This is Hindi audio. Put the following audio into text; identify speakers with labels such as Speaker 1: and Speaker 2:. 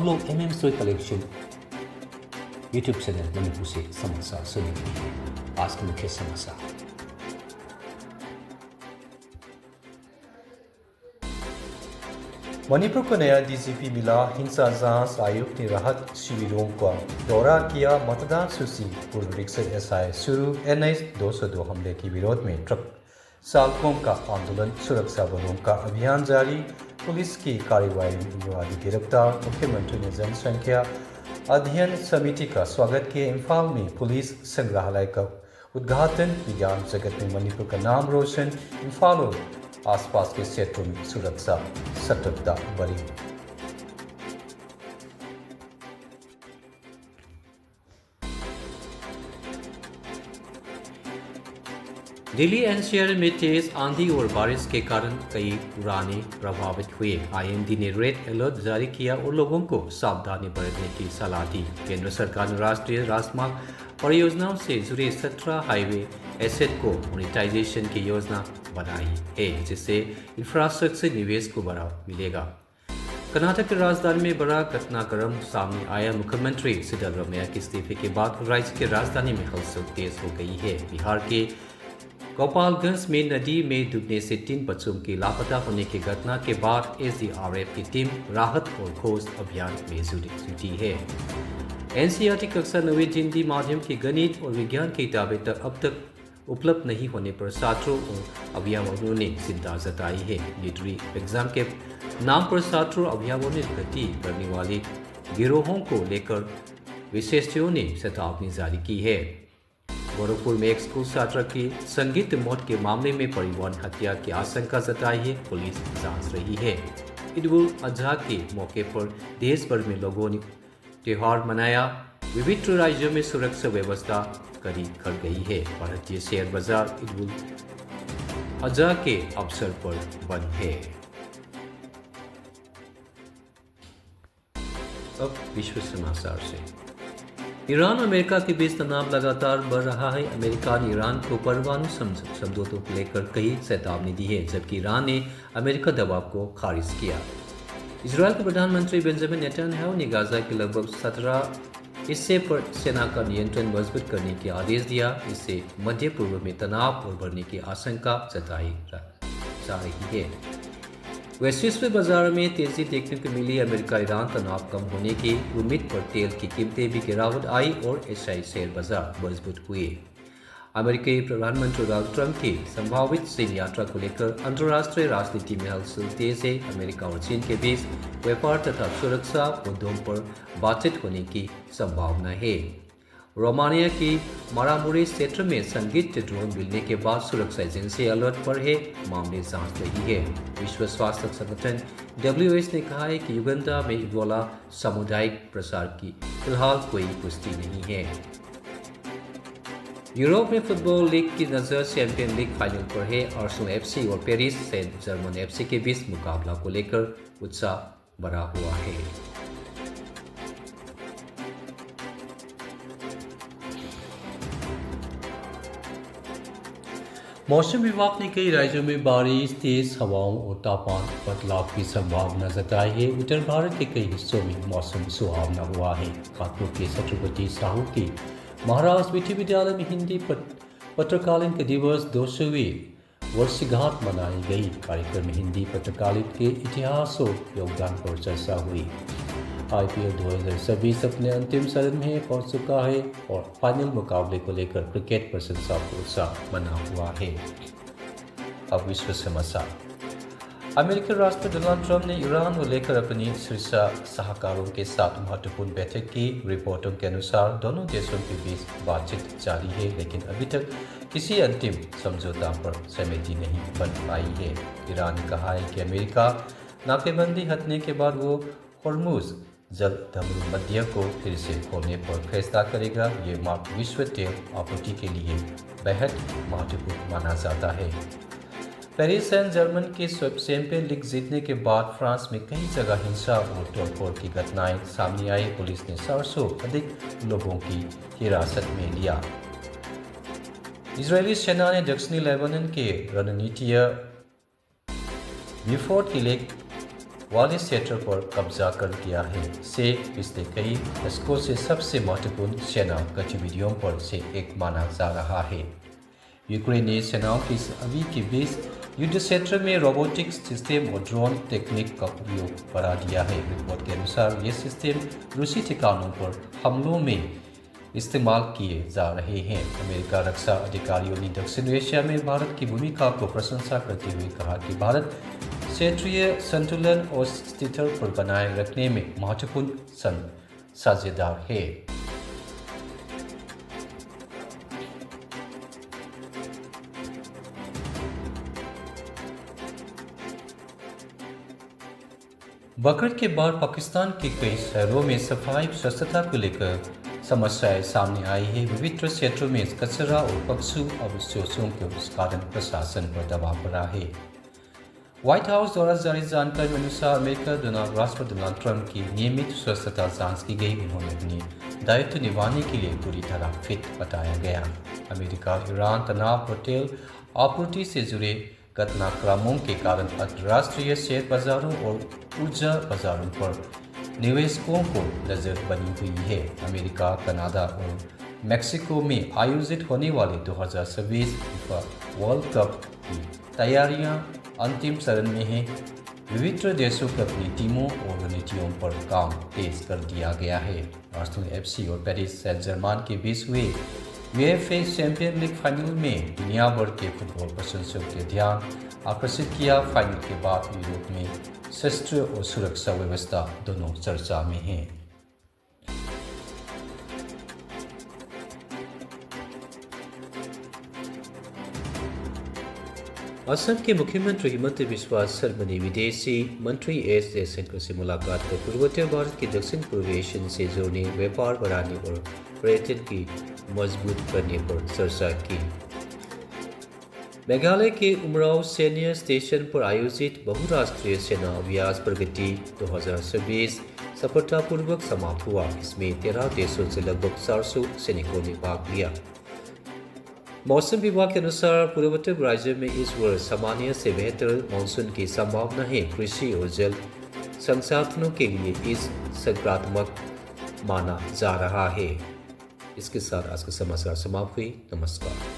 Speaker 1: आप लोग सोई कलेक्शन यूट्यूब चैनल मणिपुर से समाचार सुन रहे हैं। आज के मुख्य समाचार।
Speaker 2: मणिपुर को नया डीजीपी मिला। हिंसा जांच आयुक्त ने राहत शिविरों का दौरा किया। मतदान सूची पूर्व रिक्शा एसआई शुरू। एनआईएस 202 हमले के विरोध में ट्रक चालकों का आंदोलन। सुरक्षा बलों का अभियान जारी। पुलिस की कार्रवाई में उग्रवादी गिरफ्तार। मुख्यमंत्री ने जनसंख्या अध्ययन समिति का स्वागत किया। इम्फाल में पुलिस संग्रहालय का उद्घाटन। विज्ञान जगत में मणिपुर का नाम रोशन। इम्फाल और आसपास के क्षेत्रों में सुरक्षा सतर्कता बढ़ी।
Speaker 1: दिल्ली एनसीआर में तेज आंधी और बारिश के कारण कई उड़ानें प्रभावित हुए। आईएमडी ने रेड अलर्ट जारी किया और लोगों को सावधानी बरतने की सलाह दी। केंद्र सरकार ने राष्ट्रीय राजमार्ग परियोजनाओं से जुड़े 17 हाईवे एसेट को मोनेटाइजेशन की योजना बनाई है, जिससे इंफ्रास्ट्रक्चर निवेश को बढ़ावा मिलेगा। कर्नाटक की राजधानी में बड़ा घटनाक्रम सामने आया। मुख्यमंत्री सिद्धरामैया के इस्तीफे के बाद राज्य की राजधानी में हलचल तेज हो गई है। बिहार के गोपालगंज में नदी में डूबने से 3 बच्चों के लापता होने की घटना के बाद एसडीआरएफ की टीम राहत और खोज अभियान में जुटी है। एनसीईआरटी कक्षा 9वीं हिंदी माध्यम की गणित और विज्ञान की किताबें अब तक उपलब्ध नहीं होने पर छात्रों और अभिभावकों ने चिंता जताई है। लीटरी एग्जाम के नाम पर छात्रों और अभिभावकों ने गति करने वाले गिरोहों को लेकर विशेषज्ञों ने चेतावनी जारी की है। गोरखपुर में एक स्कूल छात्रा की संगीत मौत के मामले में परिवहन हत्या की आशंका जताई है। पुलिस जांच रही है। ईद उल अजहा के मौके पर देश भर में लोगों ने त्योहार मनाया। विभिन्न राज्यों में सुरक्षा व्यवस्था कड़ी कर गई है। भारतीय शेयर बाजार ईद उल अजहा के अवसर पर बंद है। अब विश्व समाचार से। ईरान और अमेरिका के बीच तनाव लगातार बढ़ रहा है। अमेरिका ने ईरान को परमाणु समझौतों को लेकर कई चेतावनी दी है, जबकि ईरान ने अमेरिका दबाव को खारिज किया। इजरायल के प्रधानमंत्री बेंजामिन नेतन्याहू ने गाजा के लगभग 17 हिस्से पर सेना का नियंत्रण मजबूत करने के आदेश दिया। इससे मध्य पूर्व में तनाव और बढ़ने की आशंका जताई जा रही है। वैश्विक बाजार में तेजी देखने को मिली। अमेरिका ईरान तनाव कम होने की उम्मीद पर तेल की कीमतें भी गिरावट आई और एशियाई शेयर बाजार मजबूत हुए। अमेरिकी प्रधानमंत्री डोनाल्ड ट्रंप की संभावित चीन यात्रा को लेकर अंतर्राष्ट्रीय राजनीति में हलचल तेज है। अमेरिका और चीन के बीच व्यापार तथा सुरक्षा मुद्दों पर बातचीत होने की संभावना है। रोमानिया की मारामुरी क्षेत्र में संदिग्ध ड्रोन मिलने के बाद सुरक्षा एजेंसी अलर्ट पर है। मामले जांच रही है। विश्व स्वास्थ्य संगठन WHO ने कहा है कि युगांडा में इबोला सामुदायिक प्रसार की फिलहाल कोई पुष्टि नहीं है। यूरोप में फुटबॉल लीग की नजर चैंपियन लीग फाइनल पर है। आर्सेनल एफसी और पेरिस सेंट जर्मन एफसी के बीच मुकाबला को लेकर उत्साह बढ़ा हुआ है। मौसम विभाग ने कई राज्यों में बारिश, तेज हवाओं और तापमान बदलाव की संभावना जताई है। उत्तर भारत के कई हिस्सों में मौसम सुहावना हुआ है। कानपुर के छत्रपति साहू के महाराज विश्वविद्यालय में हिंदी पत्रकारिता दिवस 200वीं वर्षगांठ मनाई गई। कार्यक्रम में हिंदी पत्रकारिता के इतिहास और योगदान पर चर्चा हुई। IPL 2026 अपने अंतिम चरण में पहुंच चुका है और फाइनल मुकाबले को लेकर क्रिकेट प्रशंसा को उत्साह बना हुआ है। अब विश्व समाचार। अमेरिकी राष्ट्रपति डोनाल्ड ट्रंप ने ईरान को लेकर अपनी शीर्ष सलाहकारों के साथ महत्वपूर्ण बैठक की। रिपोर्टों के अनुसार दोनों देशों के बीच बातचीत जारी है, लेकिन अभी तक किसी अंतिम समझौता पर सहमति नहीं बन पाई है। ईरान ने कहा है कि अमेरिका नाकेबंदी हटने के बाद वो हॉर्मुज़ जल मध्य को फिर से खोलने पर फैसला करेगा। ये मार्ग विश्व तेल आपूर्ति के लिए बेहद महत्वपूर्ण माना जाता है। पेरिस सेंट जर्मन के चैंपियन लीग जीतने के बाद फ्रांस में कई जगह हिंसा और तोड़फोड़ की घटनाएं सामने आई। पुलिस ने 400 अधिक लोगों की हिरासत में लिया। इजरायली सेना ने दक्षिणी लेबनान के रणनीतिक विफोर्ट किले
Speaker 2: वाली क्षेत्र पर कब्जा कर लिया है। से पिछले कई दशकों से सबसे महत्वपूर्ण सेना गतिविधियों पर से एक माना जा रहा है। यूक्रेनी सेनाओं की अभी के बीच युद्ध क्षेत्र में रोबोटिक्स सिस्टम और ड्रोन टेक्निक का उपयोग बढ़ा दिया है। रिपोर्ट के अनुसार ये सिस्टम रूसी ठिकानों पर हमलों में इस्तेमाल किए जा रहे हैं। अमेरिका रक्षा अधिकारियों ने दक्षिण एशिया में भारत की भूमिका को प्रशंसा करते हुए कहा कि भारत क्षेत्रीय संतुलन और स्थिरता पर बनाए रखने में महत्वपूर्ण साझेदार है। बकरीद के बाद पाकिस्तान के कई शहरों में सफाई स्वच्छता को लेकर समस्याएं सामने आई है। विभिन्न क्षेत्रों में कचरा और पशु अवशेषों के कारण प्रशासन पर दबाव बढ़ा है। व्हाइट हाउस द्वारा जारी जानकारी के अनुसार अमेरिका द्वारा राष्ट्रपति डोनाल्ड ट्रंप की नियमित स्वच्छता जांच की गई। उन्होंने अपनी दायित्व निभाने के लिए पूरी तरह फिट बताया गया। अमेरिका ईरान तनाव और तेल आपूर्ति से जुड़े घटनाक्रमों के कारण अंतर्राष्ट्रीय शेयर बाजारों और ऊर्जा बाजारों पर निवेशकों को नजर बनी हुई है। अमेरिका, कनाडा और मेक्सिको में आयोजित होने वाले 2026 फीफा वर्ल्ड कप की तैयारियां अंतिम चरण में हैं। विभिन्न देशों की अपनी टीमों और रणनीतियों पर काम तेज कर दिया गया है। आर्सेनल एफसी और पेरिस सेंट जर्मेन के बीच हुए यूएफए चैंपियन लीग फाइनल में दुनिया भर के फुटबॉल प्रशंसकों के ध्यान आकर्षित किया। फाइनल के बाद यूरोप में शस्त्र और सुरक्षा व्यवस्था दोनों चर्चा में हैं।
Speaker 1: असम के मुख्यमंत्री हिमंत बिस्वा शर्मा ने विदेशी मंत्री एस जयशंकर से मुलाकात कर पूर्वोत्तर भारत के दक्षिण पूर्व एशिया से जोड़ने, व्यापार बढ़ाने और पर्यटन की मजबूत करने पर चर्चा की। मेघालय के उमराव सैन्य स्टेशन पर आयोजित बहुराष्ट्रीय सेना अभ्यास प्रगति 2026 सफलतापूर्वक समाप्त हुआ। इसमें 13 देशों से लगभग 400 सैनिकों ने भाग लिया। मौसम विभाग के अनुसार पूर्वोत्तर राज्य में इस वर्ष सामान्य से बेहतर मानसून की संभावना है। कृषि और जल संसाधनों के लिए इस सकारात्मक माना जा रहा है। इसके साथ आज का समाचार समाप्त हुई। नमस्कार।